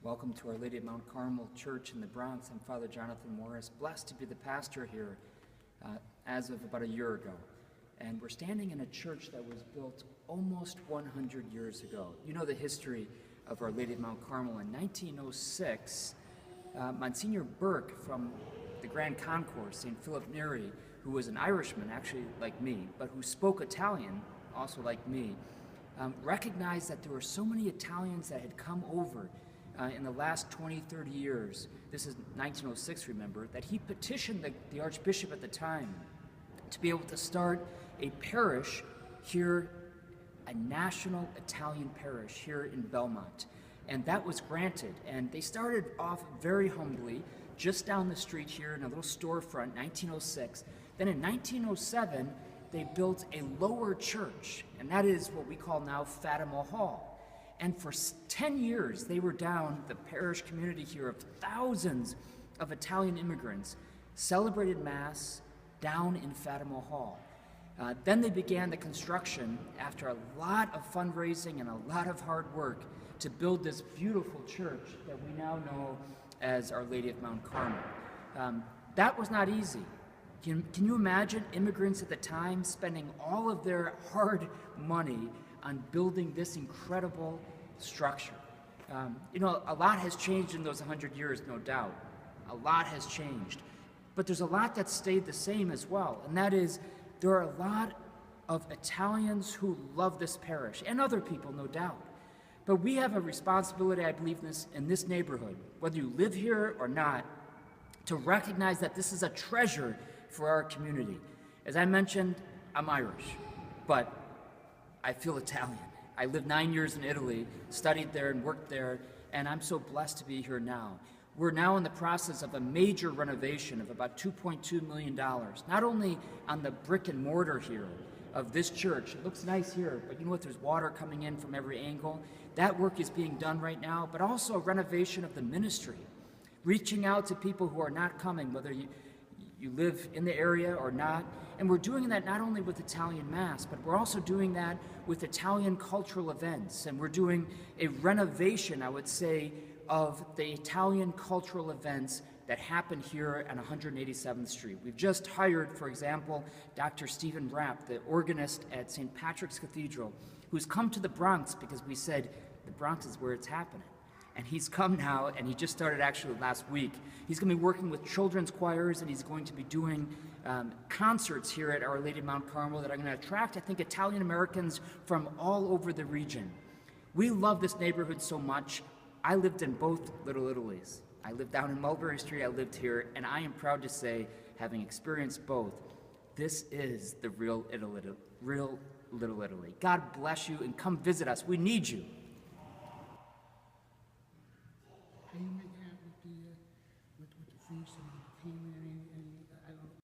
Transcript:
Welcome to Our Lady of Mount Carmel Church in the Bronx. I'm Father Jonathan Morris, blessed to be the pastor here as of about a year ago. And we're standing in a church that was built almost 100 years ago. You know the history of Our Lady of Mount Carmel. In 1906, Monsignor Burke from the Grand Concourse, St. Philip Neri, who was an Irishman, actually like me, but who spoke Italian, also like me, recognized that there were so many Italians that had come over in the last 20, 30 years, this is 1906, remember, that he petitioned the Archbishop at the time to be able to start a parish here, a national Italian parish here in Belmont. And that was granted. And they started off very humbly, just down the street here in a little storefront, 1906. Then in 1907, they built a lower church, and that is what we call now Fatima Hall. And for 10 years, they were down, the parish community here of thousands of Italian immigrants celebrated Mass down in Fatima Hall. Then they began the construction, after a lot of fundraising and a lot of hard work, to build this beautiful church that we now know as Our Lady of Mount Carmel. That was not easy. Can you imagine immigrants at the time spending all of their hard money on building this incredible structure? A lot has changed in those 100 years, no doubt. A lot has changed. But there's a lot that stayed the same as well, and that is there are a lot of Italians who love this parish, and other people, no doubt. But we have a responsibility, I believe, in this neighborhood, whether you live here or not, to recognize that this is a treasure for our community. As I mentioned, I'm Irish, but I feel Italian. I lived 9 years in Italy, studied there and worked there, and I'm so blessed to be here now. We're now in the process of a major renovation of about $2.2 million, not only on the brick and mortar here of this church. It looks nice here, but you know what? There's water coming in from every angle. That work is being done right now, but also a renovation of the ministry, reaching out to people who are not coming, whether you live in the area or not. And we're doing that not only with Italian Mass, but we're also doing that with Italian cultural events. And we're doing a renovation, I would say, of the Italian cultural events that happen here on 187th Street. We've just hired, for example, Dr. Stephen Rapp, the organist at St. Patrick's Cathedral, who's come to the Bronx because we said the Bronx is where it's happening. And he's come now, and he just started actually last week. He's going to be working with children's choirs, and he's going to be doing concerts here at Our Lady of Mount Carmel that are going to attract, I think, Italian Americans from all over the region. We love this neighborhood so much. I lived in both Little Italys. I lived down in Mulberry Street, I lived here, and I am proud to say, having experienced both, this is the real Little Italy. God bless you, and come visit us. We need you. How you make out with the feast and the payment and I don't know,